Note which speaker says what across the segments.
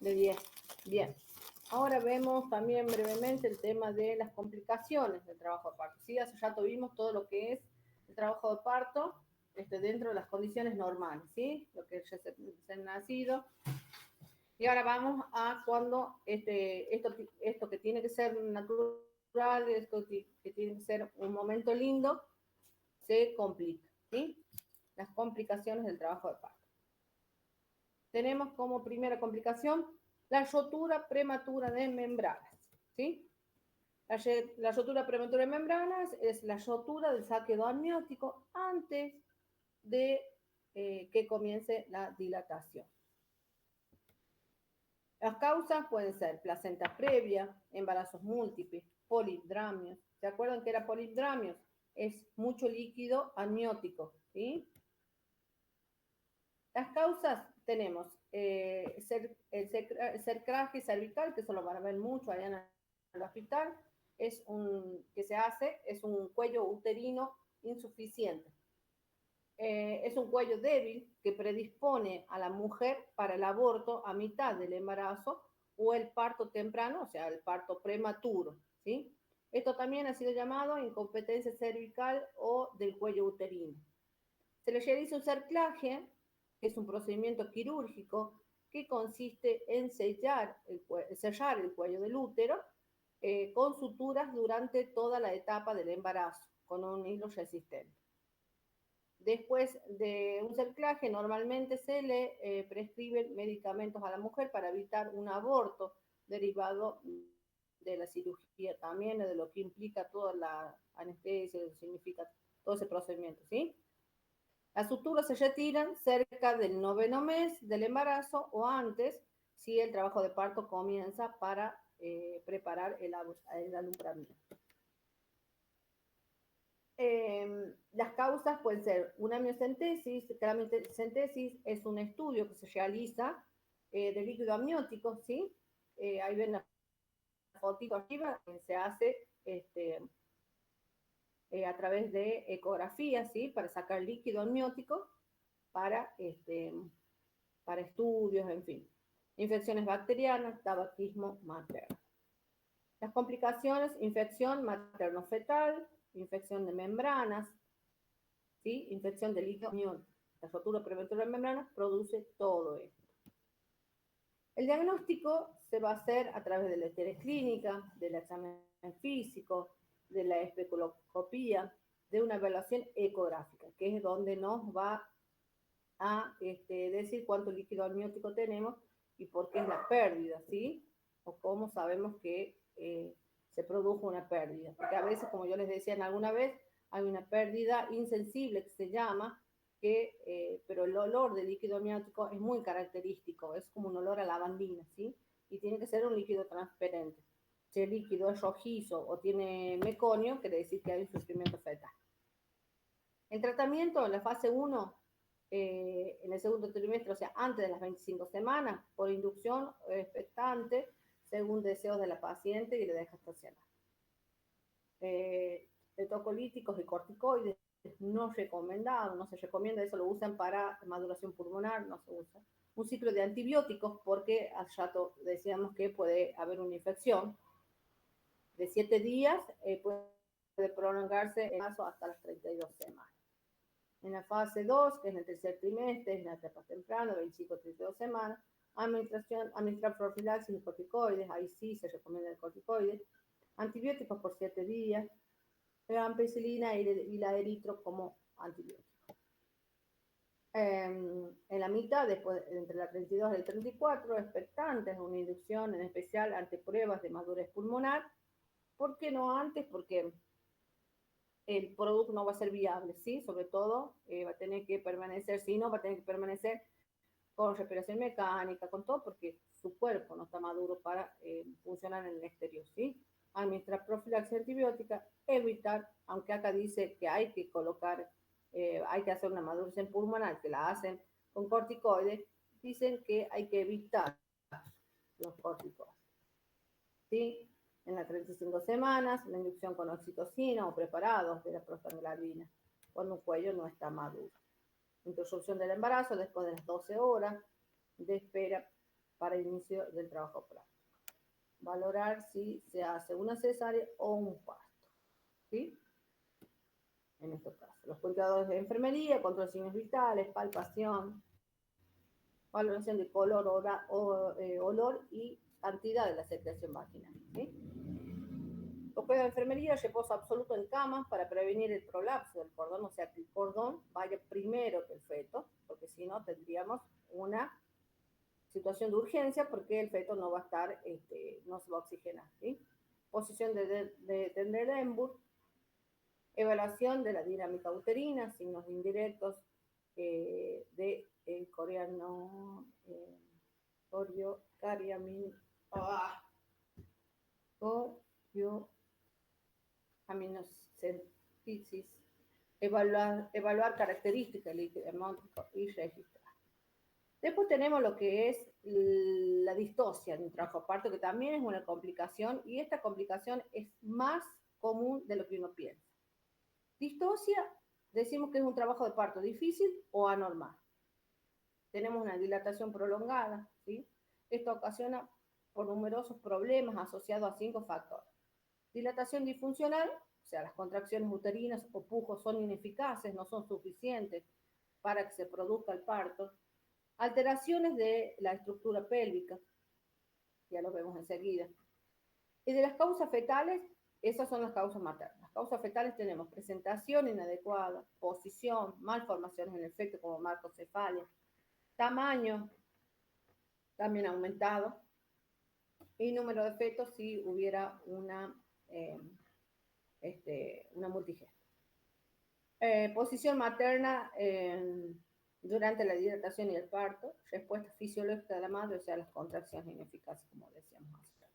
Speaker 1: de 10. Bien. Ahora vemos también brevemente el tema de las complicaciones del trabajo de parto. ¿Sí? Ya tuvimos todo lo que es el trabajo de parto dentro de las condiciones normales, ¿sí? Lo que es recién nacido. Y ahora vamos a cuando esto que tiene que ser natural, esto que tiene que ser un momento lindo, se complica, ¿sí? Las complicaciones del trabajo de parto. Tenemos como primera complicación la rotura prematura de membranas, ¿sí? La rotura prematura de membranas es la rotura del saqueo amniótico antes de que comience la dilatación. Las causas pueden ser placenta previa, embarazos múltiples, polipdramios. ¿Se acuerdan que era polipdramios? Es mucho líquido amniótico, ¿sí? Las causas tenemos el cerclaje cervical, que eso lo van a ver mucho allá en el hospital, es un cuello uterino insuficiente. Es un cuello débil que predispone a la mujer para el aborto a mitad del embarazo o el parto temprano, o sea, el parto prematuro, ¿sí? Esto también ha sido llamado incompetencia cervical o del cuello uterino. Se le realiza un cerclaje, que es un procedimiento quirúrgico que consiste en sellar el cuello del útero con suturas durante toda la etapa del embarazo, con un hilo resistente. Después de un cerclaje, normalmente se le prescriben medicamentos a la mujer para evitar un aborto derivado de la cirugía también, de lo que implica toda la anestesia, lo que significa todo ese procedimiento, ¿sí? Las suturas se retiran cerca del 9º mes del embarazo o antes, si el trabajo de parto comienza para preparar el alumbramiento. Las causas pueden ser una amniocentesis, que la amniocentesis es un estudio que se realiza de líquido amniótico, ¿sí? Ahí ven la fotito arriba, se hace a través de ecografía, ¿sí? Para sacar líquido amniótico para estudios, en fin. Infecciones bacterianas, tabaquismo materno. Las complicaciones, infección materno-fetal, infección de membranas, ¿sí? Infección de líquido amniótico. La rotura prematura de membranas produce todo esto. El diagnóstico se va a hacer a través de la estereclínica, del examen físico, de la especuloscopía, de una evaluación ecográfica, que es donde nos va a decir cuánto líquido amniótico tenemos y por qué es la pérdida, ¿sí? O cómo sabemos que se produjo una pérdida. Porque a veces, como yo les decía en alguna vez, hay una pérdida insensible que se llama, pero el olor del líquido amniótico es muy característico, es como un olor a lavandina, ¿sí? Y tiene que ser un líquido transparente. Si el líquido es rojizo o tiene meconio, quiere decir que hay un sufrimiento fetal. El tratamiento en la fase 1, en el segundo trimestre, o sea, antes de las 25 semanas, por inducción expectante, según deseos de la paciente y la de gestacional. Tocolíticos y corticoides no recomendados, no se recomienda, eso lo usan para maduración pulmonar, no se usa. Un ciclo de antibióticos porque al rato decíamos que puede haber una infección de 7 días, puede prolongarse el caso hasta las 32 semanas. En la fase 2, que es en el tercer trimestre, en la etapa temprana, 25-32 semanas, administrar profilaxis y corticoides, ahí sí se recomienda el corticoide, antibióticos por 7 días, ampicilina y la eritro como antibiótico. En la mitad, después, entre la 32 y el 34, expectantes, una inducción en especial ante pruebas de madurez pulmonar. ¿Por qué no antes? Porque el producto no va a ser viable, ¿sí? Sobre todo va a tener que permanecer, si no, va a tener que permanecer con respiración mecánica, con todo, porque su cuerpo no está maduro para funcionar en el exterior, ¿sí? Administrar profilaxis antibiótica, evitar, aunque acá dice que hay que colocar, hay que hacer una maduración pulmonar, que la hacen con corticoides, dicen que hay que evitar los corticoides, ¿sí? En las 35 semanas, la inducción con oxitocina o preparados de la prostaglandina, cuando un cuello no está maduro. Interrupción del embarazo después de las 12 horas de espera para inicio del trabajo práctico. Valorar si se hace una cesárea o un parto, ¿sí? En estos casos, los cuidadores de enfermería, control de signos vitales, palpación, valoración de color, olor y cantidad de la secreción vaginal, ¿sí? Los cuidados de enfermería, reposo absoluto en cama para prevenir el prolapso del cordón, o sea, que el cordón vaya primero que el feto, porque si no tendríamos una situación de urgencia porque el feto no va a estar, no se va a oxigenar, ¿sí? Posición de Trendelenburg, evaluación de la dinámica uterina, signos indirectos de coreano, coriocariamin, corioaminocentesis, evaluar características y registrar. Después tenemos lo que es la distocia en un trabajo parto, que también es una complicación, y esta complicación es más común de lo que uno piensa. Distocia, decimos que es un trabajo de parto difícil o anormal. Tenemos una dilatación prolongada, ¿sí? Esto ocasiona por numerosos problemas asociados a 5 factores. Dilatación disfuncional, o sea, las contracciones uterinas o pujos son ineficaces, no son suficientes para que se produzca el parto. Alteraciones de la estructura pélvica, ya lo vemos enseguida. Y de las causas fetales, esas son las causas maternas. Las causas fetales tenemos presentación inadecuada, posición, malformaciones en el feto como macrocefalia, tamaño también aumentado, y número de fetos si hubiera una multigesta. Posición materna durante la dilatación y el parto, respuesta fisiológica de la madre, o sea, las contracciones ineficaces, como decíamos hace rato.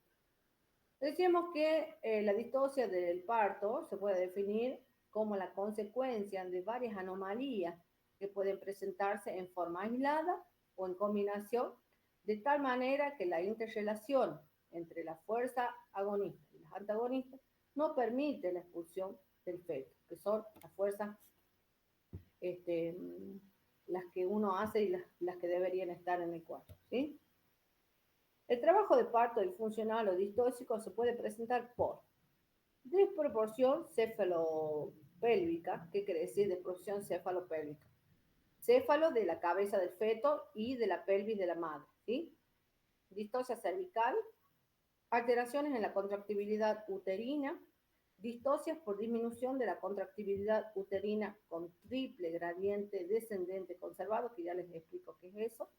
Speaker 1: Decíamos que la distocia del parto se puede definir como la consecuencia de varias anomalías que pueden presentarse en forma aislada o en combinación, de tal manera que la interrelación entre la fuerza agonista y las antagonistas no permite la expulsión del feto, que son las fuerzas las que uno hace y las que deberían estar en el cuarto, ¿sí? El trabajo de parto disfuncional o distóxico se puede presentar por desproporción cefalopélvica. ¿Qué quiere decir desproporción cefalopélvica? Céfalo de la cabeza del feto y de la pelvis de la madre, ¿sí? Distocia cervical, alteraciones en la contractibilidad uterina, distocias por disminución de la contractibilidad uterina con triple gradiente descendente conservado, que ya les explico qué es eso.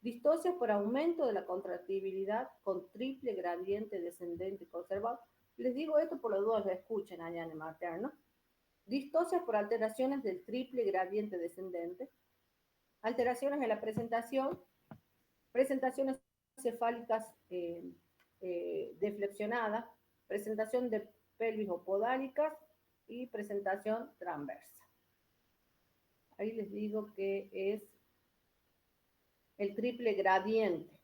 Speaker 1: Distocias por aumento de la contractibilidad con triple gradiente descendente conservado. Les digo esto por las dudas, lo escuchen allá en el materno. Distocias por alteraciones del triple gradiente descendente. Alteraciones en la presentación. Presentaciones cefálicas deflexionadas. Presentación de pelvis podálicas y presentación transversa. Ahí les digo que es el triple gradiente.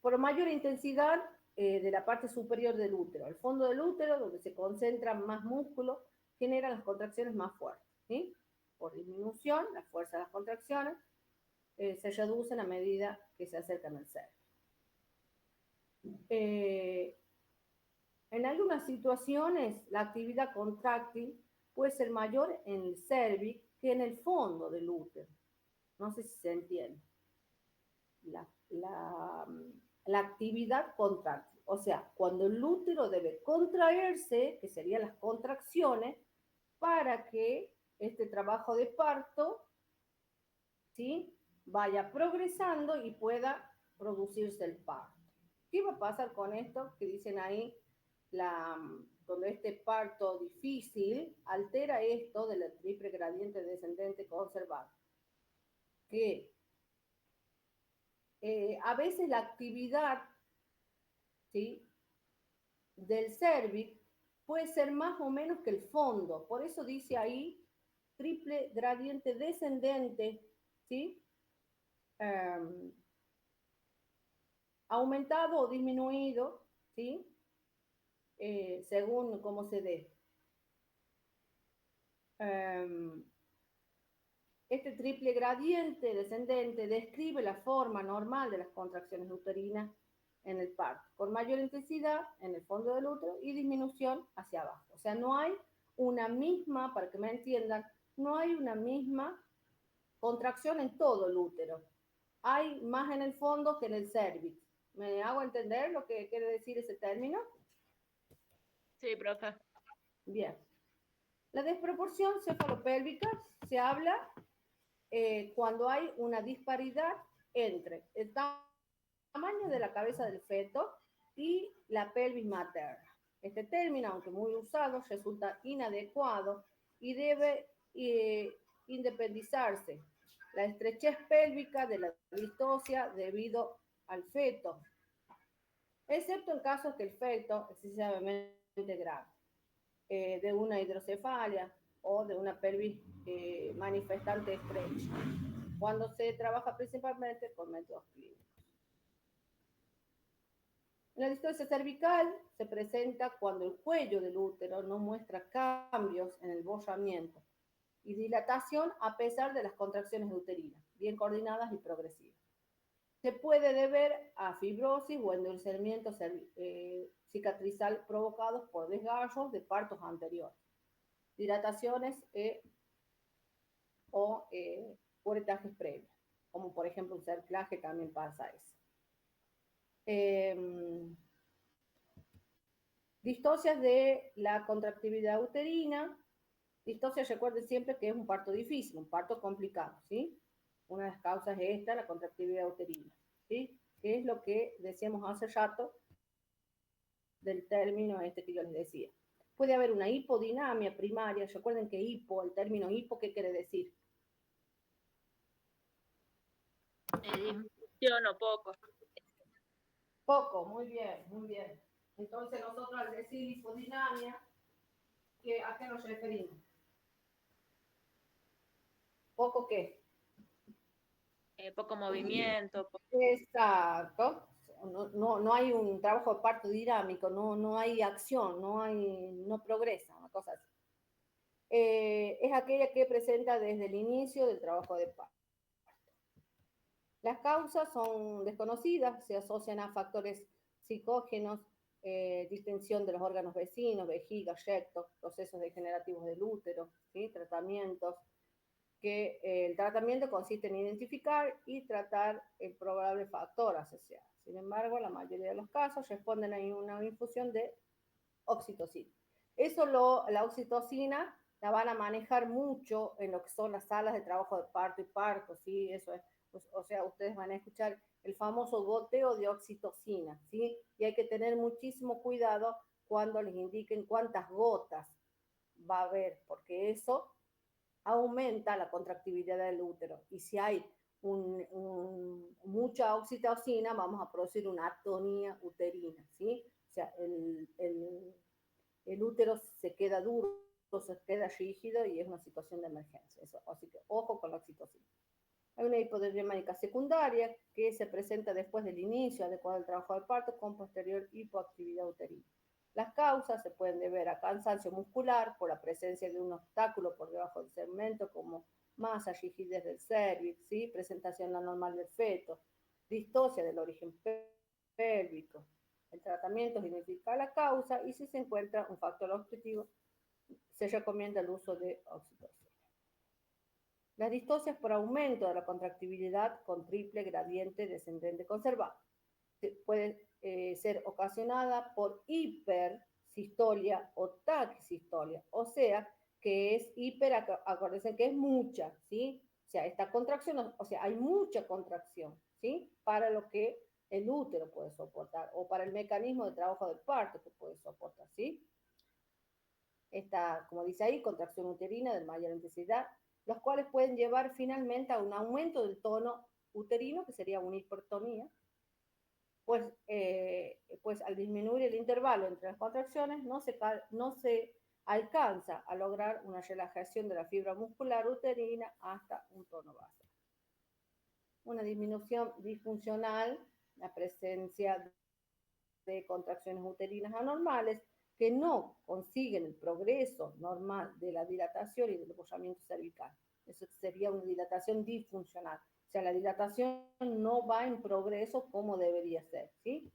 Speaker 1: Por mayor intensidad de la parte superior del útero. El fondo del útero, donde se concentra más músculo, genera las contracciones más fuertes, ¿sí? Por disminución, la fuerza de las contracciones se reducen a medida que se acercan al cerebro. En algunas situaciones, la actividad contráctil puede ser mayor en el cérvix que en el fondo del útero. No sé si se entiende. La actividad contráctil. O sea, cuando el útero debe contraerse, que serían las contracciones, para que este trabajo de parto, ¿sí?, vaya progresando y pueda producirse el parto. ¿Qué va a pasar con esto? Que dicen ahí, donde este parto difícil altera esto del triple gradiente descendente conservado. Que a veces la actividad, ¿sí?, del cérvix puede ser más o menos que el fondo. Por eso dice ahí triple gradiente descendente, ¿sí? Aumentado o disminuido, ¿sí? Según cómo se dé. Este triple gradiente descendente describe la forma normal de las contracciones uterinas en el parto, con mayor intensidad en el fondo del útero y disminución hacia abajo. O sea, no hay una misma, para que me entiendan, no hay una misma contracción en todo el útero. Hay más en el fondo que en el cervix. ¿Me hago entender lo que quiere decir ese término?
Speaker 2: Sí, profe.
Speaker 1: Bien. La desproporción cefalopélvica se habla cuando hay una disparidad entre el tamaño de la cabeza del feto y la pelvis materna. Este término, aunque muy usado, resulta inadecuado y debe independizarse la estrechez pélvica de la distosia debido al feto, excepto en casos que el feto es excesivamente grave, de una hidrocefalia o de una pelvis manifestante estrecha, cuando se trabaja principalmente con métodos clínicos. La distosia cervical se presenta cuando el cuello del útero no muestra cambios en el borramiento y dilatación a pesar de las contracciones uterinas, bien coordinadas y progresivas. Se puede deber a fibrosis o endurecimiento cicatrizal provocados por desgarros de partos anteriores, dilataciones o curetajes previos, como por ejemplo un cerclaje también pasa eso. Distocias de la contractividad uterina. Distocias, recuerden siempre que es un parto difícil, un parto complicado, ¿sí? Una de las causas es esta, la contractividad uterina, ¿sí? Que es lo que decíamos hace rato del término este que yo les decía. Puede haber una hipodinamia primaria. Recuerden que hipo, el término hipo, ¿qué quiere decir?
Speaker 2: Disminución o poco.
Speaker 1: Poco, muy bien, muy bien. Entonces nosotros al decir hipodinamia, ¿a qué nos referimos? ¿Poco qué?
Speaker 2: Poco movimiento.
Speaker 1: Exacto. No hay un trabajo de parto dinámico, no hay acción, no progresa, una cosa así. Es aquella que presenta desde el inicio del trabajo de parto. Las causas son desconocidas, se asocian a factores psicógenos, distensión de los órganos vecinos, vejiga, recto, procesos degenerativos del útero, ¿sí? Tratamientos, que el tratamiento consiste en identificar y tratar el probable factor asociado. Sin embargo, la mayoría de los casos responden a una infusión de oxitocina. La oxitocina la van a manejar mucho en lo que son las salas de trabajo de parto y parto, ¿sí? Eso es, pues, o sea, ustedes van a escuchar el famoso goteo de oxitocina, ¿sí? Y hay que tener muchísimo cuidado cuando les indiquen cuántas gotas va a haber, porque eso aumenta la contractividad del útero. Y si hay mucha oxitocina, vamos a producir una atonía uterina, ¿sí? O sea, el útero se queda duro, se queda rígido y es una situación de emergencia. Eso, así que ojo con la oxitocina. Hay una hipodinamica secundaria que se presenta después del inicio adecuado del trabajo de parto con posterior hipoactividad uterina. Las causas se pueden deber a cansancio muscular por la presencia de un obstáculo por debajo del segmento, como masa, rigidez del cervix, ¿sí? Presentación anormal del feto, distosia del origen pélvico. El tratamiento identifica la causa y si se encuentra un factor objetivo, se recomienda el uso de oxitocina. Las distocias por aumento de la contractibilidad con triple gradiente descendente conservado. Puede ser ocasionada por hipersistolia o taquisistolia, o sea, que es hiper, acuérdense que es mucha, ¿sí? O sea, esta contracción, o sea, hay mucha contracción, ¿sí? Para lo que el útero puede soportar, o para el mecanismo de trabajo del parto que puede soportar, ¿sí? Esta, como dice ahí, contracción uterina de mayor intensidad, los cuales pueden llevar finalmente a un aumento del tono uterino, que sería una hipertonía, pues al disminuir el intervalo entre las contracciones no se alcanza a lograr una relajación de la fibra muscular uterina hasta un tono base. Una disminución disfuncional, la presencia de contracciones uterinas anormales que no consiguen el progreso normal de la dilatación y del desbordamiento cervical. Eso sería una dilatación disfuncional. O sea, la dilatación no va en progreso como debería ser, ¿sí?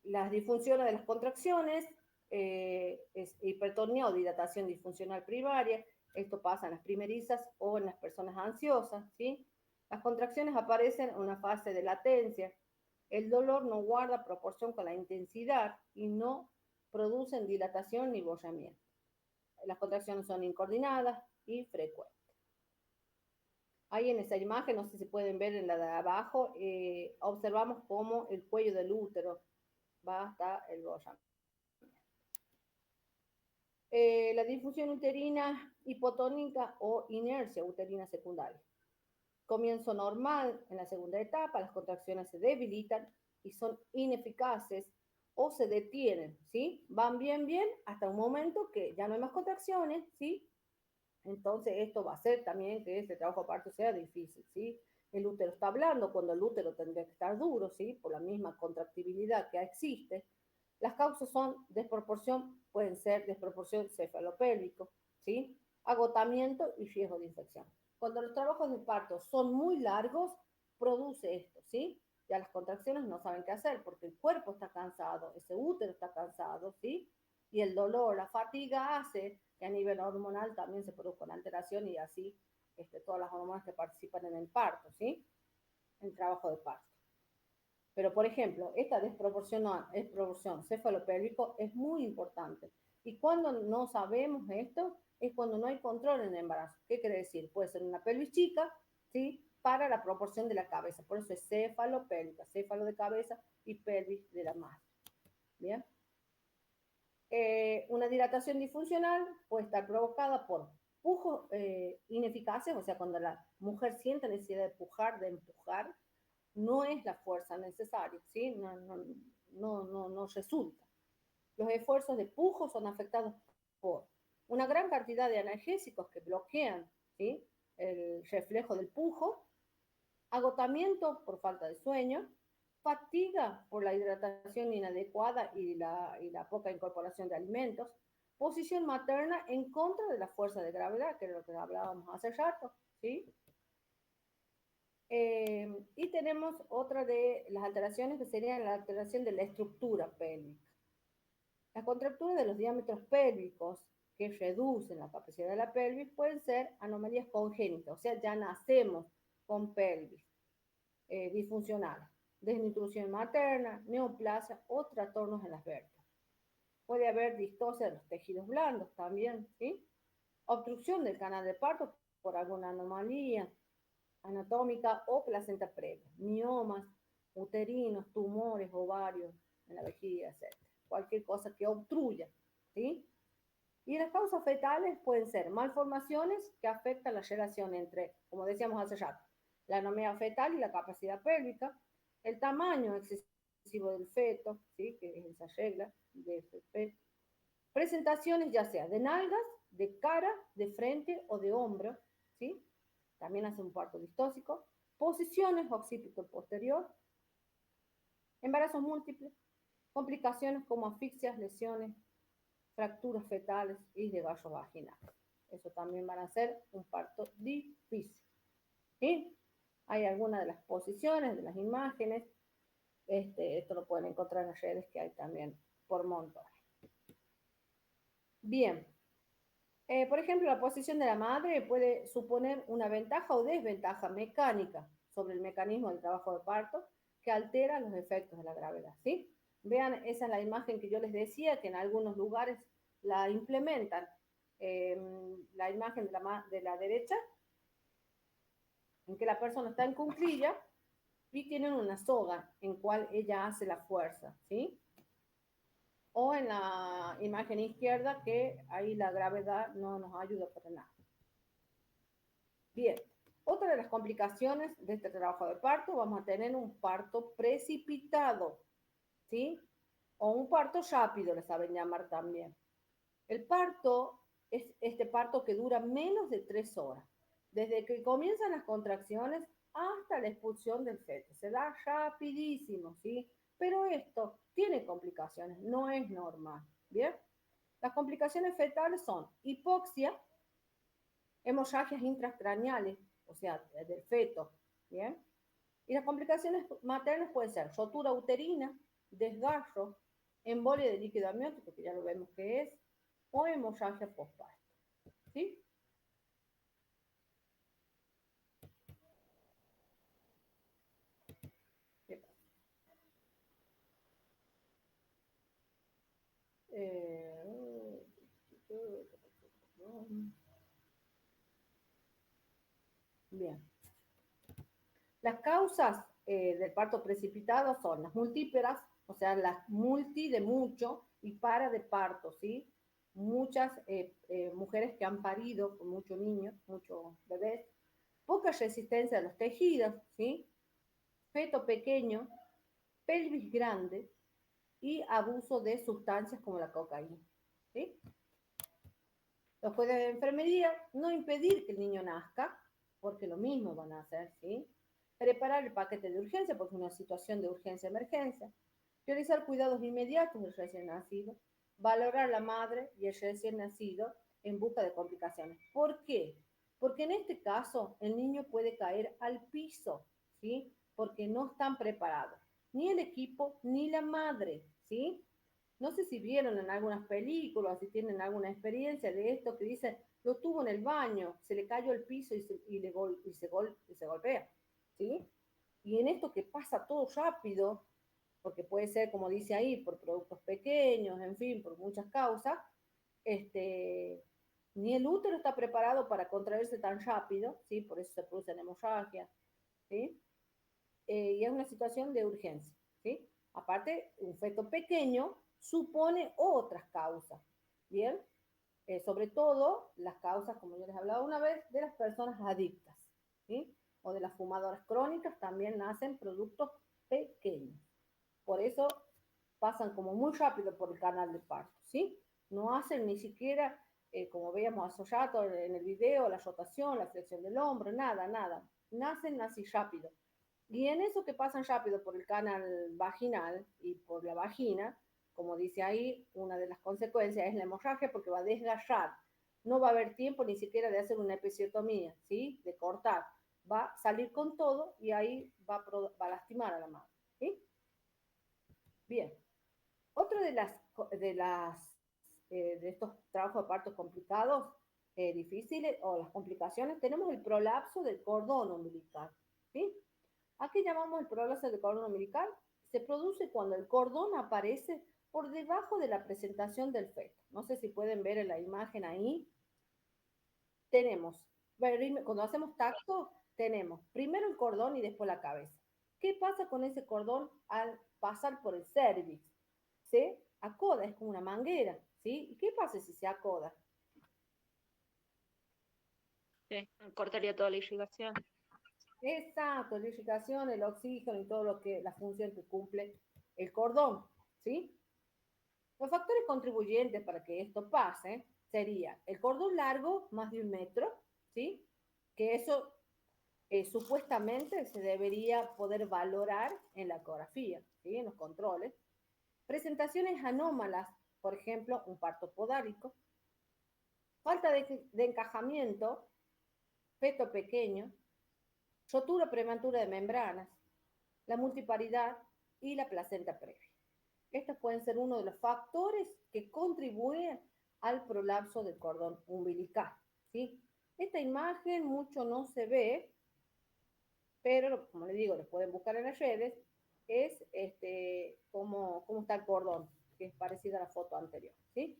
Speaker 1: Las disfunciones de las contracciones, es hipertonía o dilatación disfuncional primaria. Esto pasa en las primerizas o en las personas ansiosas, ¿sí? Las contracciones aparecen en una fase de latencia. El dolor no guarda proporción con la intensidad y no producen dilatación ni bollamiento. Las contracciones son incoordinadas y frecuentes. Ahí en esa imagen, no sé si pueden ver en la de abajo, observamos cómo el cuello del útero va hasta el bollamiento. La difusión uterina hipotónica o inercia uterina secundaria. Comienzo normal en la segunda etapa, las contracciones se debilitan y son ineficaces o se detienen, ¿sí? Van bien, bien, hasta un momento que ya no hay más contracciones, ¿sí? Entonces esto va a hacer también que este trabajo de parto sea difícil, ¿sí? El útero está blando cuando el útero tendría que estar duro, ¿sí? Por la misma contractibilidad que existe. Las causas son desproporción, pueden ser desproporción cefalopélvico, ¿sí? Agotamiento y riesgo de infección. Cuando los trabajos de parto son muy largos, produce esto, ¿sí? Ya las contracciones no saben qué hacer porque el cuerpo está cansado, ese útero está cansado, ¿sí? Y el dolor, la fatiga hace que a nivel hormonal también se produzca una alteración y así todas las hormonas que participan en el parto, ¿sí? En el trabajo de parto. Pero, por ejemplo, esta desproporción cefalopélvico es muy importante. Y cuando no sabemos esto, es cuando no hay control en el embarazo. ¿Qué quiere decir? Puede ser una pelvis chica, ¿sí? Para la proporción de la cabeza. Por eso es cefalopélvica, céfalo de cabeza y pelvis de la madre. ¿Bien? Una dilatación disfuncional puede estar provocada por pujos ineficaces, o sea, cuando la mujer siente necesidad de empujar, no es la fuerza necesaria, ¿sí? No resulta. Los esfuerzos de pujo son afectados por una gran cantidad de analgésicos que bloquean, ¿sí? El reflejo del pujo, agotamiento por falta de sueño, fatiga por la hidratación inadecuada y la poca incorporación de alimentos, posición materna en contra de la fuerza de gravedad, que es lo que hablábamos hace rato, ¿sí? Y tenemos otra de las alteraciones que sería la alteración de la estructura pélvica. Las contracturas de los diámetros pélvicos que reducen la capacidad de la pelvis pueden ser anomalías congénitas, o sea, ya nacemos con pelvis disfuncionales, desnutrición materna, neoplasia o trastornos en las vértebras. Puede haber distosia de los tejidos blandos también, ¿sí? Obstrucción del canal de parto por alguna anomalía anatómica o placenta previa, miomas, uterinos, tumores, ovarios en la vejiga, etc. Cualquier cosa que obstruya, ¿sí? Y las causas fetales pueden ser malformaciones que afectan la relación entre, como decíamos hace rato, la anomía fetal y la capacidad pélvica, el tamaño excesivo del feto, ¿sí? Que es esa regla de FP, presentaciones ya sea de nalgas, de cara, de frente o de hombro, ¿sí? También hace un parto distóxico, posiciones occipito posterior, embarazos múltiples, complicaciones como asfixias, lesiones, fracturas fetales y desgarros vaginales. Eso también van a ser un parto difícil. ¿Sí? Hay algunas de las posiciones, de las imágenes. Esto lo pueden encontrar en las redes que hay también por montones. Bien. Por ejemplo, la posición de la madre puede suponer una ventaja o desventaja mecánica sobre el mecanismo del trabajo de parto que altera los efectos de la gravedad, ¿sí? Vean, esa es la imagen que yo les decía, que en algunos lugares la implementan. La imagen de la derecha, en que la persona está en cuclilla y tienen una soga en cual ella hace la fuerza, ¿sí? O en la imagen izquierda, que ahí la gravedad no nos ayuda para nada. Bien, otra de las complicaciones de este trabajo de parto, vamos a tener un parto precipitado, ¿sí? O un parto rápido, le saben llamar también. El parto es este parto que dura menos de 3 horas, desde que comienzan las contracciones hasta la expulsión del feto. Se da rapidísimo, ¿sí? Pero esto tiene complicaciones, no es normal, ¿bien? Las complicaciones fetales son hipoxia, hemorragias intracraneales, o sea, del feto, ¿bien? Y las complicaciones maternas pueden ser rotura uterina, desgarro, embolia de líquido amniótico, que ya lo vemos que es, o hemorragia postparto, ¿sí? Eh, Bien. Las causas del parto precipitado son las multíperas, o sea, las multi de mucho y para de parto, ¿sí? Muchas mujeres que han parido con muchos niños, muchos bebés, poca resistencia a los tejidos, ¿sí? Feto pequeño, pelvis grande y abuso de sustancias como la cocaína, ¿sí? Los jueces de enfermería, no impedir que el niño nazca, porque lo mismo van a hacer, ¿sí? Preparar el paquete de urgencia, porque es una situación de urgencia-emergencia. Realizar cuidados inmediatos del recién nacido. Valorar a la madre y el recién nacido en busca de complicaciones. ¿Por qué? Porque en este caso el niño puede caer al piso, ¿sí? Porque no están preparados, ni el equipo ni la madre, ¿sí? No sé si vieron en algunas películas, si tienen alguna experiencia de esto que dice, lo tuvo en el baño, se le cayó el piso y se golpea, ¿sí? Y en esto que pasa todo rápido, porque puede ser, como dice ahí, por productos pequeños, en fin, por muchas causas, ni el útero está preparado para contraerse tan rápido, ¿sí? Por eso se producen hemorragias, ¿sí? Y es una situación de urgencia, ¿sí? Aparte, un feto pequeño supone otras causas, ¿bien? Sobre todo las causas, como yo les hablaba una vez, de las personas adictas, ¿sí? O de las fumadoras crónicas también nacen productos pequeños. Por eso pasan como muy rápido por el canal de parto, ¿sí? No hacen ni siquiera, como veíamos hace rato en el video, la rotación, la flexión del hombro, nada, nada. Nacen así rápido. Y en eso que pasan rápido por el canal vaginal y por la vagina, como dice ahí, una de las consecuencias es la hemorragia porque va a desgarrar. No va a haber tiempo ni siquiera de hacer una episiotomía, ¿sí? De cortar. Va a salir con todo y ahí va a lastimar a la madre, ¿sí? Bien. Otra de estos trabajos de partos complicados, difíciles, o las complicaciones, tenemos el prolapso del cordón umbilical, ¿sí? ¿A qué llamamos el prolapso del cordón umbilical? Se produce cuando el cordón aparece por debajo de la presentación del feto. No sé si pueden ver en la imagen ahí. Tenemos, cuando hacemos tacto, tenemos primero el cordón y después la cabeza. ¿Qué pasa con ese cordón al pasar por el cervix? Se acoda, es como una manguera, ¿sí? ¿Y qué pasa si se acoda?
Speaker 2: Sí, cortaría toda la irrigación.
Speaker 1: Exacto, la irrigación, el oxígeno y todo lo que, la función que cumple el cordón, ¿sí? Los factores contribuyentes para que esto pase sería el cordón largo, más de 1 metro, ¿sí? Que eso supuestamente se debería poder valorar en la ecografía, ¿sí? En los controles. Presentaciones anómalas, por ejemplo, un parto podálico, falta de encajamiento, feto pequeño, rotura prematura de membranas, la multiparidad y la placenta previa. Estos pueden ser uno de los factores que contribuyen al prolapso del cordón umbilical, ¿sí? Esta imagen mucho no se ve, pero como les digo, les pueden buscar en las redes, es cómo está el cordón, que es parecida a la foto anterior, ¿sí?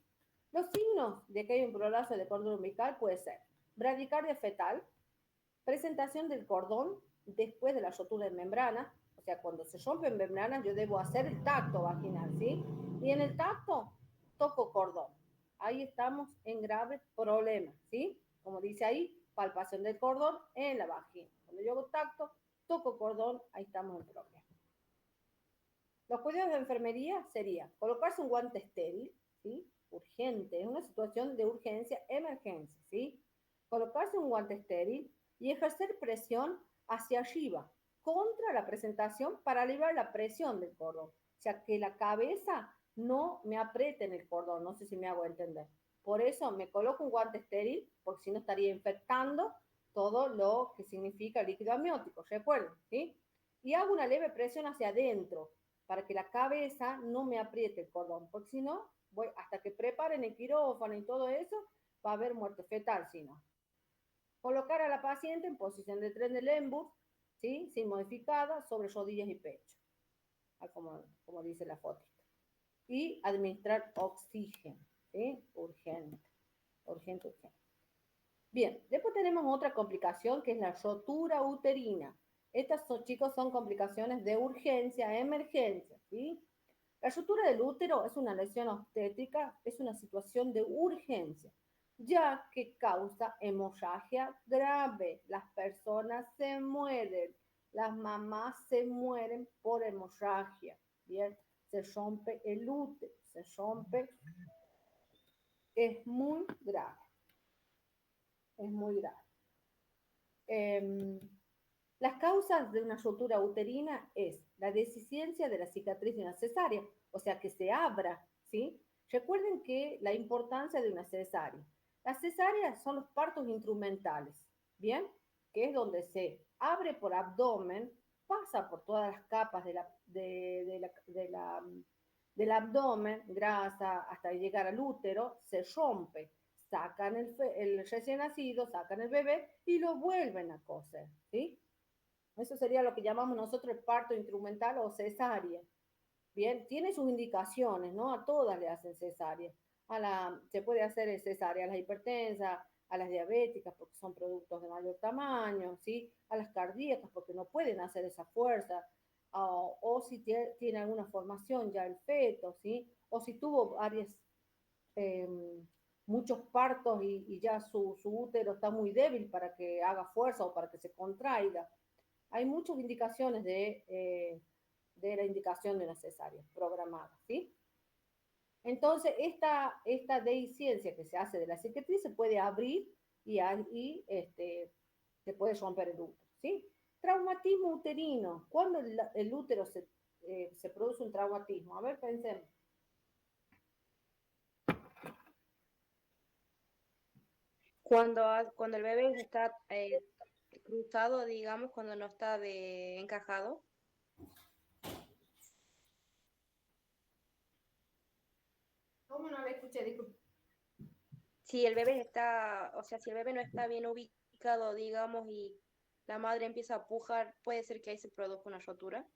Speaker 1: Los signos de que hay un prolapso del cordón umbilical puede ser bradicardia fetal, presentación del cordón después de la rotura de membrana, o sea, cuando se rompen membranas yo debo hacer el tacto vaginal, ¿sí? Y en el tacto toco cordón. Ahí estamos en graves problemas, ¿sí? Como dice ahí, palpación del cordón en la vagina. Cuando yo hago tacto, toco cordón, ahí estamos en problema. Los cuidados de enfermería sería colocarse un guante estéril, ¿sí? Urgente, es una situación de urgencia, emergencia, ¿sí? Colocarse un guante estéril y ejercer presión hacia arriba, contra la presentación para aliviar la presión del cordón. O sea, que la cabeza no me apriete en el cordón, no sé si me hago entender. Por eso me coloco un guante estéril, porque si no estaría infectando todo lo que significa el líquido amniótico, recuerden, ¿sí? Y hago una leve presión hacia adentro para que la cabeza no me apriete el cordón, porque si no, voy hasta que preparen el quirófano y todo eso, va a haber muerte fetal, si no. Colocar a la paciente en posición de Trendelenburg, ¿sí? Sin modificada, sobre rodillas y pecho, como dice la foto. Y administrar oxígeno, ¿sí? Urgente, urgente, urgente. Bien, después tenemos otra complicación que es la rotura uterina. Estas, chicos, son complicaciones de urgencia, emergencia, ¿sí? La rotura del útero es una lesión obstétrica, es una situación de urgencia, ya que causa hemorragia grave. Las personas se mueren, las mamás se mueren por hemorragia, ¿bien? Se rompe el útero, se rompe, es muy grave, es muy grave. Las causas de una rotura uterina es la deficiencia de la cicatriz de una cesárea, o sea, que se abra, ¿sí? Recuerden que la importancia de una cesárea. Las cesáreas son los partos instrumentales, ¿bien? Que es donde se abre por abdomen, pasa por todas las capas del abdomen, grasa, hasta llegar al útero, se rompe, sacan el recién nacido, sacan el bebé y lo vuelven a coser, ¿sí? Eso sería lo que llamamos nosotros el parto instrumental o cesárea. Bien, tiene sus indicaciones, ¿no? A todas le hacen cesárea. Se puede hacer cesárea a las hipertensas, a las diabéticas porque son productos de mayor tamaño, ¿sí? A las cardíacas porque no pueden hacer esa fuerza, o si tiene alguna formación ya el feto, ¿sí? O si tuvo eh, muchos partos y ya su útero está muy débil para que haga fuerza o para que se contraiga. Hay muchas indicaciones de la indicación de una cesárea programada, ¿sí? Entonces, esta dehiscencia que se hace de la cicatriz se puede abrir se puede romper el útero, ¿sí? Traumatismo uterino. ¿Cuándo el útero se produce un traumatismo? A ver, pensemos.
Speaker 2: Cuando el bebé está cruzado, digamos, cuando no está encajado.
Speaker 1: ¿Cómo no le escuché? Disculpe.
Speaker 2: Si el bebé está, o sea, si el bebé no está bien ubicado, digamos, y la madre empieza a pujar, puede ser que ahí se produzca una rotura uterina.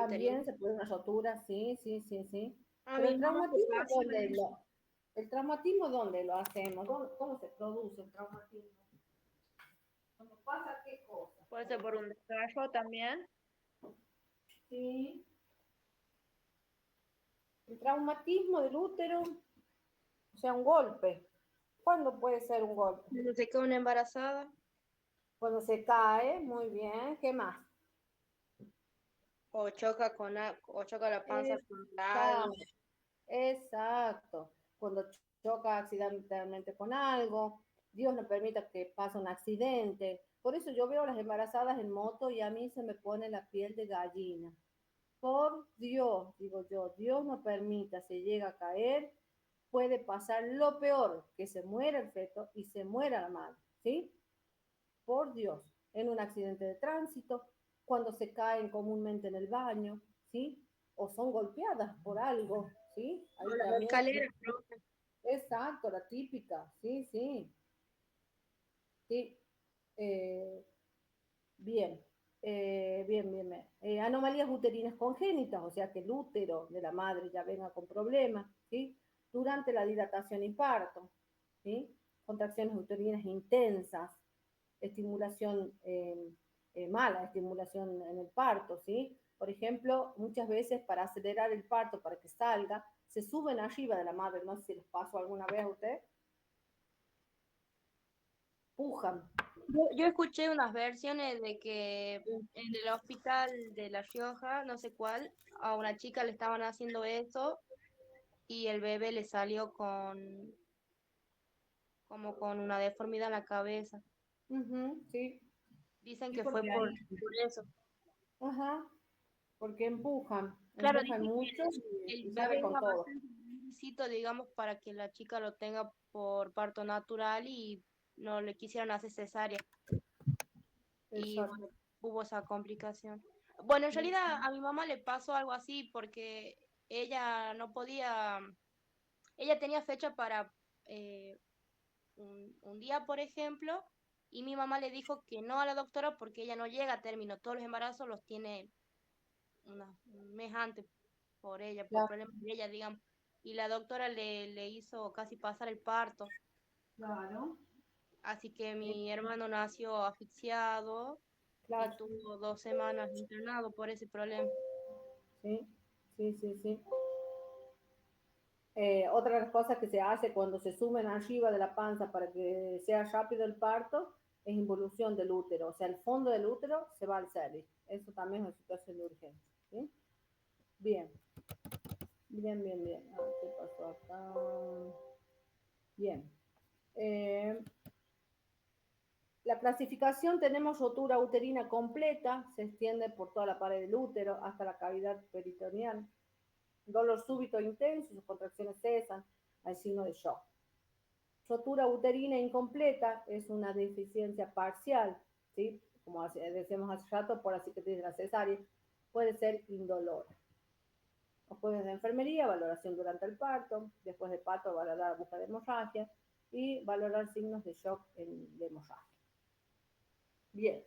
Speaker 1: También se puede una rotura, sí, sí, sí, sí.
Speaker 2: A
Speaker 1: Pero
Speaker 2: mi mamá le pasa.
Speaker 1: el traumatismo, ¿dónde lo hacemos? ¿Cómo se produce el traumatismo? ¿Cómo pasa qué cosa?
Speaker 2: Puede ser por un desgarro también.
Speaker 1: Sí. El traumatismo del útero, o sea, un golpe. ¿Cuándo puede ser un golpe?
Speaker 2: Cuando se queda una embarazada
Speaker 1: Cuando se cae, muy bien. ¿Qué más?
Speaker 2: o o choca la panza contra algo.
Speaker 1: Exacto, exacto. Cuando choca accidentalmente con algo, Dios no permita que pase un accidente. Por eso yo veo a las embarazadas en moto y a mí se me pone la piel de gallina. Por Dios, digo yo, Dios no permita, se llega a caer, puede pasar lo peor, que se muera el feto y se muera la madre, ¿sí? Por Dios, en un accidente de tránsito, cuando se caen comúnmente en el baño, ¿sí? O son golpeadas por algo, ¿sí? Ahí
Speaker 2: O las
Speaker 1: también,
Speaker 2: escaleras, ¿no?
Speaker 1: exacto, la típica, sí, sí, sí. Eh, bien, bien, bien, bien. Anomalías uterinas congénitas, o sea que el útero de la madre ya venga con problemas, ¿sí? Durante la dilatación y parto, ¿sí? Contracciones uterinas intensas, estimulación mala, estimulación en el parto, ¿sí? Por ejemplo, muchas veces para acelerar el parto, para que salga, se suben arriba de la madre, no sé si les pasó alguna vez a usted, pujan.
Speaker 2: Yo escuché unas versiones de que en el hospital de La Rioja, no sé cuál, a una chica le estaban haciendo eso y el bebé le salió como con una deformidad en la cabeza.
Speaker 1: Sí,
Speaker 2: Dicen
Speaker 1: sí,
Speaker 2: que fue
Speaker 1: porque ahí,
Speaker 2: por eso.
Speaker 1: ajá, porque empujan,
Speaker 2: Claro,
Speaker 1: empujan
Speaker 2: dice que
Speaker 1: mucho
Speaker 2: el
Speaker 1: y sale
Speaker 2: bebé
Speaker 1: con
Speaker 2: era
Speaker 1: todo.
Speaker 2: bastante. requisito, digamos, para que la chica lo tenga por parto natural y no le quisieran hacer cesárea. Y
Speaker 1: Exacto.
Speaker 2: bueno, hubo esa complicación. Bueno, en realidad a mi mamá le pasó algo así porque ella no podía, ella tenía fecha para eh, un día, por ejemplo, y mi mamá le dijo que no a la doctora porque ella no llega a término. Todos los embarazos los tiene un mes antes por ella, por
Speaker 1: Claro,
Speaker 2: problemas de ella, digamos. Y la doctora le hizo casi pasar el parto.
Speaker 1: claro,
Speaker 2: Así que
Speaker 1: sí,
Speaker 2: mi hermano nació asfixiado y
Speaker 1: claro,
Speaker 2: tuvo 2 semanas internado por ese problema.
Speaker 1: sí, sí, sí, sí. Otra de las cosas que se hace cuando se sumen arriba de la panza para que sea rápido el parto es involución del útero, o sea, el fondo del útero se va al cervix. Eso también es una situación de urgencia. ¿Sí? Bien, bien, bien, bien. Ah, ¿qué pasó acá? Bien. Eh, la clasificación tenemos rotura uterina completa, se extiende por toda la pared del útero hasta la cavidad peritoneal. Dolor súbito intenso, sus contracciones cesan, hay signo de shock. Rotura uterina incompleta es una deficiencia parcial, ¿sí? Como decíamos hace rato, por así que te dice la cesárea, puede ser indolora. Apoyos de enfermería, valoración durante el parto, después del parto valorar la búsqueda de hemorragia y valorar signos de shock de hemorragia. Bien,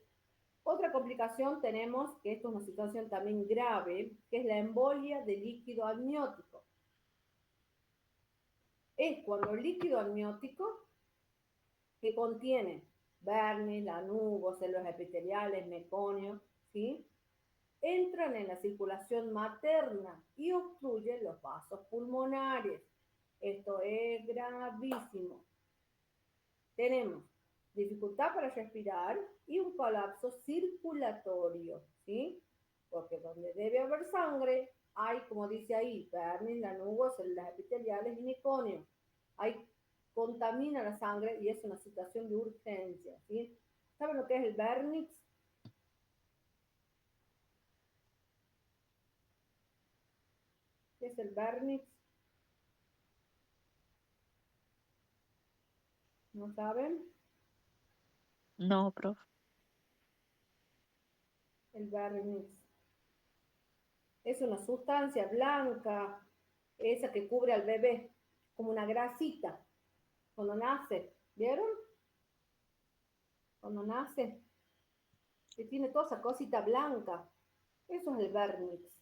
Speaker 1: otra complicación tenemos, que esto es una situación también grave, que es la embolia de líquido amniótico. Es cuando el líquido amniótico que contiene vernis, lanugo, células epiteliales, meconio, ¿sí? Entran en la circulación materna y obstruyen los vasos pulmonares. Esto es gravísimo. Tenemos dificultad para respirar y un colapso circulatorio, ¿sí? Porque donde debe haber sangre, hay, como dice ahí, vernis, lanugo, células epiteliales y meconio. Hay, contamina la sangre y es una situación de urgencia, ¿sí? ¿Saben lo que es el vernix? ¿Qué es el vernix? ¿No saben?
Speaker 3: No, profe.
Speaker 1: El vernix es una sustancia blanca, esa que cubre al bebé, como una grasita, cuando nace. ¿Vieron? Cuando nace, que tiene toda esa cosita blanca. Eso es el vernix.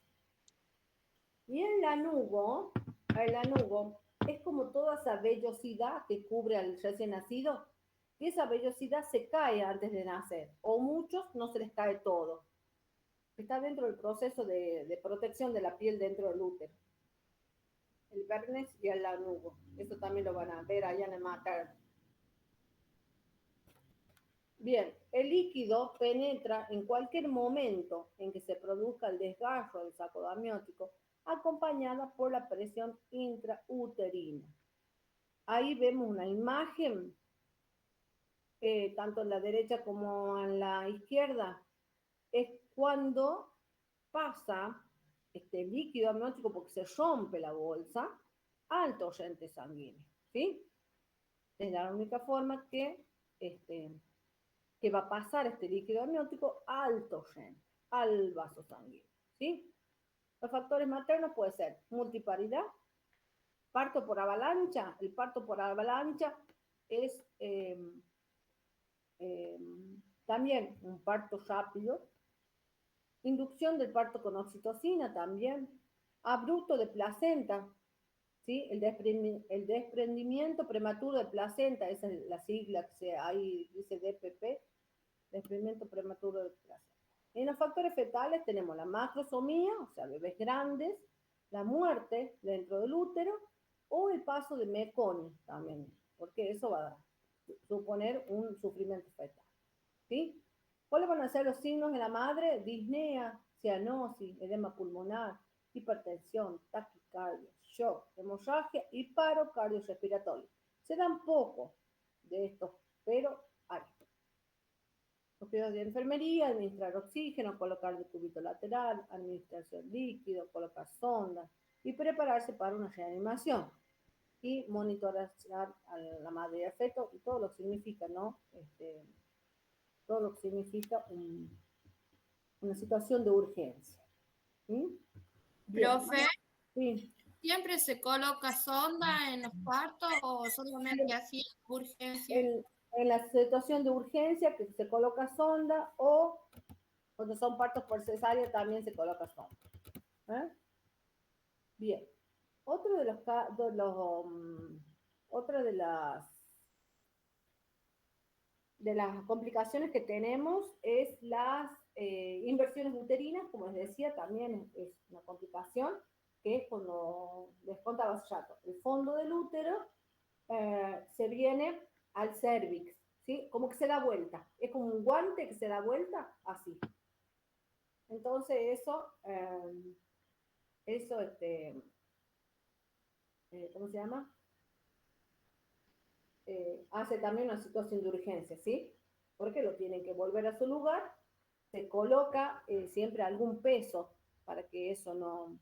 Speaker 1: Y el lanugo es como toda esa vellosidad que cubre al recién nacido. Y esa vellosidad se cae antes de nacer, o muchos no se les cae todo. Está dentro del proceso de protección de la piel dentro del útero. El vernix y el lanugo. Eso también lo van a ver allá en el mater. Bien, el líquido penetra en cualquier momento en que se produzca el desgarro del saco amniótico, acompañada por la presión intrauterina. Ahí vemos una imagen, tanto en la derecha como en la izquierda, es cuando pasa este líquido amniótico porque se rompe la bolsa al torrente sanguíneo, ¿sí? Es la única forma este, que va a pasar este líquido amniótico al torrente, al vaso sanguíneo, ¿sí? Los factores maternos pueden ser multiparidad, parto por avalancha. El parto por avalancha es eh, también un parto rápido, inducción del parto con oxitocina también, abrupto de placenta, ¿sí? El desprendimiento prematuro de placenta, esa es la sigla que ahí dice DPP, desprendimiento prematuro de placenta. En los factores fetales tenemos la macrosomía, o sea, bebés grandes, la muerte dentro del útero o el paso de meconio también, porque eso va a suponer un sufrimiento fetal. ¿Sí? ¿Cuáles van a ser los signos de la madre? Disnea, cianosis, edema pulmonar, hipertensión, taquicardia, shock, hemorragia y paro cardiorrespiratorio. Se dan poco de estos, pero hay. Los cuidados de enfermería, administrar oxígeno, colocar decúbito lateral, administración líquido, colocar sondas, y prepararse para una reanimación y monitorear a la madre y al feto y todo lo que significa, ¿no? Todo lo que significa una situación de urgencia. ¿Sí? Bien.
Speaker 4: Profe,
Speaker 1: Sí.
Speaker 4: ¿siempre se coloca sonda en los partos o solamente así en urgencia?
Speaker 1: En la situación de urgencia que se coloca sonda o cuando son partos por cesárea también se coloca sonda. ¿Eh? Bien. Otro de otra de las complicaciones que tenemos es las inversiones uterinas, como les decía, también es una complicación, que es cuando les contaba hace rato, el fondo del útero se viene al cervix, ¿sí? Como que se da vuelta, es como un guante que se da vuelta, así. Entonces eso ¿cómo se llama? Hace también una situación de urgencia, ¿sí? Porque lo tienen que volver a su lugar, se coloca siempre algún peso para que eso no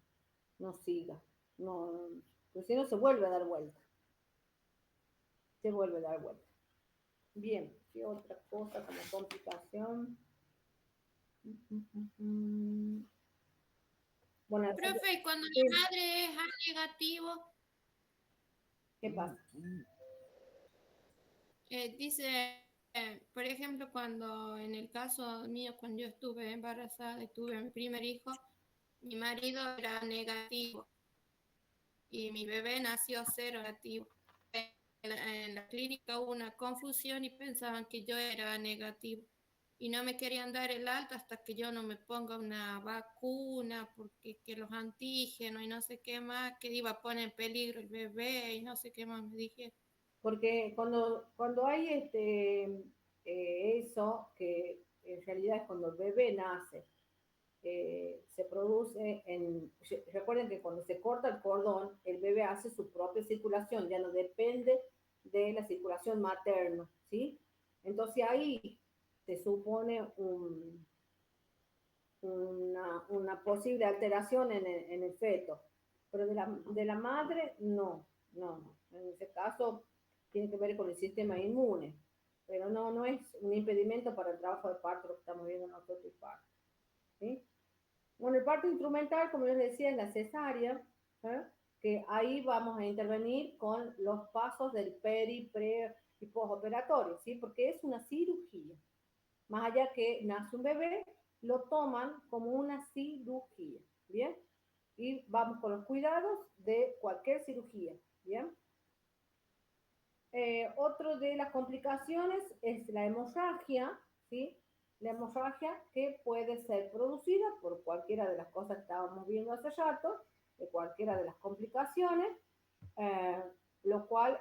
Speaker 1: siga, no, pues si no se vuelve a dar vuelta, se vuelve a dar vuelta. Bien, ¿qué otra cosa como complicación? Bueno,
Speaker 4: Profe, cuando
Speaker 1: sí,
Speaker 4: la madre es A negativo,
Speaker 1: ¿qué pasa?
Speaker 4: dice, por ejemplo, cuando en el caso mío, cuando yo estuve embarazada y tuve mi primer hijo, mi marido era negativo y mi bebé nació cero negativo. En la clínica hubo una confusión y pensaban que yo era negativo y no me querían dar el alta hasta que yo no me ponga una vacuna porque que los antígenos y no sé qué más, que iba a poner en peligro el bebé y no sé qué más me dije.
Speaker 1: Porque cuando hay eso, que en realidad es cuando el bebé nace, se produce recuerden que cuando se corta el cordón, el bebé hace su propia circulación, ya no depende de la circulación materna, ¿sí? Entonces ahí se supone una posible alteración en el feto, pero de la madre no. En ese caso tiene que ver con el sistema inmune, pero no es un impedimento para el trabajo de parto lo que estamos viendo nosotros y parto, ¿sí? Bueno, el parto instrumental, como les decía, es la cesárea, ¿eh? Que ahí vamos a intervenir con los pasos del peri, pre y postoperatorio, ¿sí? Porque es una cirugía. Más allá que nace un bebé, lo toman como una cirugía, ¿bien? Y vamos con los cuidados de cualquier cirugía, ¿bien? Otro de las complicaciones es la hemorragia, ¿sí? La hemorragia que puede ser producida por cualquiera de las cosas que estábamos viendo hace rato, de cualquiera de las complicaciones, eh, lo cual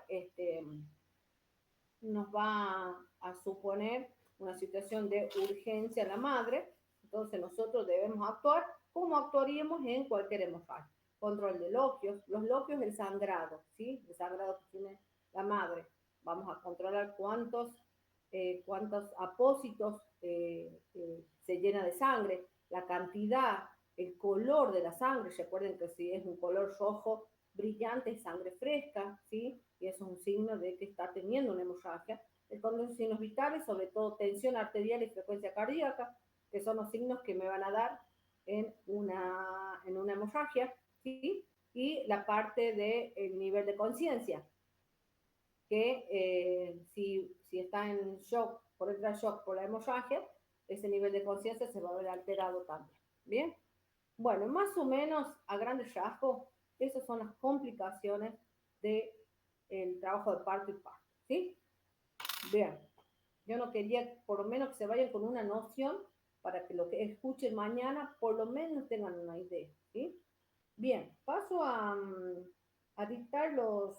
Speaker 1: nos va a suponer una situación de urgencia a la madre. Entonces nosotros debemos actuar como actuaríamos en cualquier hemorragia. Control de loquios, los loquios del sangrado, ¿sí? El sangrado que tiene la madre. Vamos a controlar cuántos apósitos se llena de sangre, la cantidad, el color de la sangre. Recuerden que si es un color rojo brillante es sangre fresca, ¿sí? Y eso es un signo de que está teniendo una hemorragia. Los signos vitales, sobre todo tensión arterial y frecuencia cardíaca, que son los signos que me van a dar en una hemorragia, ¿sí? Y la parte del nivel de conciencia, que si está en shock, por entrar shock por la hemorragia, ese nivel de conciencia se va a ver alterado también. ¿Bien? Bueno, más o menos a grandes rasgos, esas son las complicaciones del trabajo de parto y parto. ¿Sí? Bien. Yo no quería, por lo menos, que se vayan con una noción para que lo que escuchen mañana, por lo menos tengan una idea. ¿Sí? Bien, paso a dictar los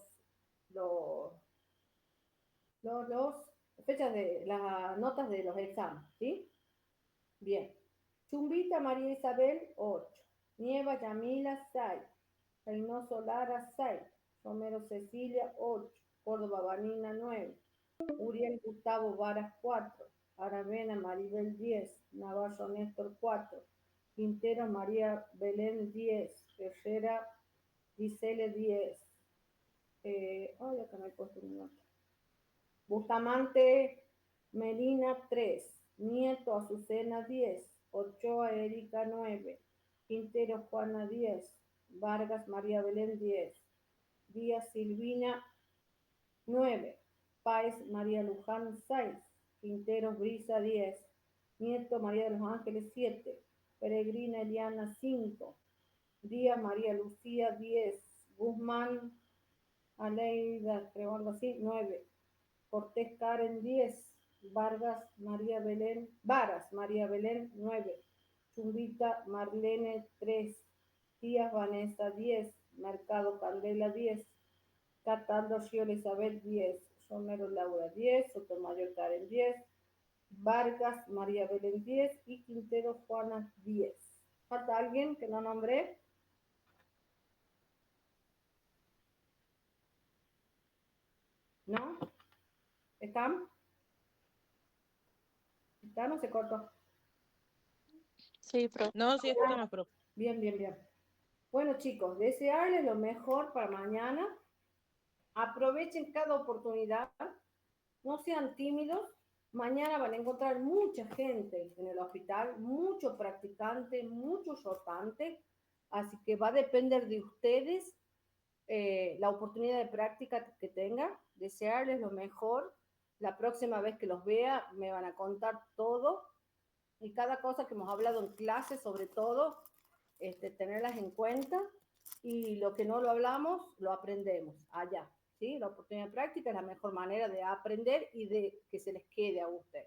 Speaker 1: los fechas de las notas de los exámenes, ¿sí? Bien. Chumbita María Isabel, 8. Nieva Yamila, 6. Reynoso Lara, 6. Romero Cecilia, 8. Córdoba Vanina, 9. Uriel Gustavo Varas, 4. Aravena Maribel, 10. Navarro Néstor, 4. Quintero María Belén, 10. Herrera Gisele 10. Ay, acá me he puesto mi nota. Bustamante Melina 3. Nieto Azucena 10. Ochoa Erika 9. Quintero Juana 10. Vargas María Belén 10. Díaz Silvina 9. Páez María Luján 6. Quinteros Brisa 10. Nieto María de los Ángeles 7. Peregrina Eliana 5. Díaz María Lucía 10. Guzmán Aleida, creo algo así, 9. Cortés Karen 10. Varas María Belén 9. Chumbita Marlene 3. Díaz Vanessa 10. Mercado Candela 10. Cataldo Gio Elizabeth 10. Somero Laura 10. Sotomayor Karen 10. Vargas María Belén 10 y Quintero Juana 10. ¿Falta alguien que no nombré? ¿No? ¿Están? ¿Están o se cortó?
Speaker 3: Sí, profe.
Speaker 5: No, sí estamos, profe.
Speaker 1: Bien, bien, bien. Bueno, chicos, desearles lo mejor para mañana. Aprovechen cada oportunidad. No sean tímidos. Mañana van a encontrar mucha gente en el hospital, muchos practicantes, muchos rotantes. Así que va a depender de ustedes la oportunidad de práctica que tengan. Desearles lo mejor. La próxima vez que los vea me van a contar todo y cada cosa que hemos hablado en clase, sobre todo, tenerlas en cuenta y lo que no lo hablamos, lo aprendemos allá, ¿sí? La oportunidad de práctica es la mejor manera de aprender y de que se les quede a usted,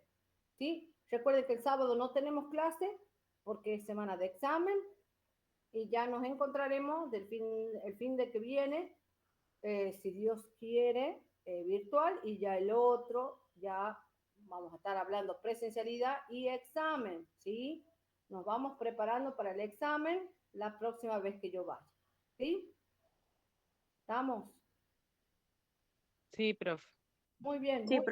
Speaker 1: ¿sí? Recuerden que el sábado no tenemos clase porque es semana de examen y ya nos encontraremos el fin de que viene, si Dios quiere, virtual y ya el otro, ya vamos a estar hablando presencialidad y examen, ¿sí? Nos vamos preparando para el examen la próxima vez que yo vaya, ¿sí? ¿Estamos?
Speaker 5: Sí, profe.
Speaker 1: Muy bien.
Speaker 3: Sí, profe.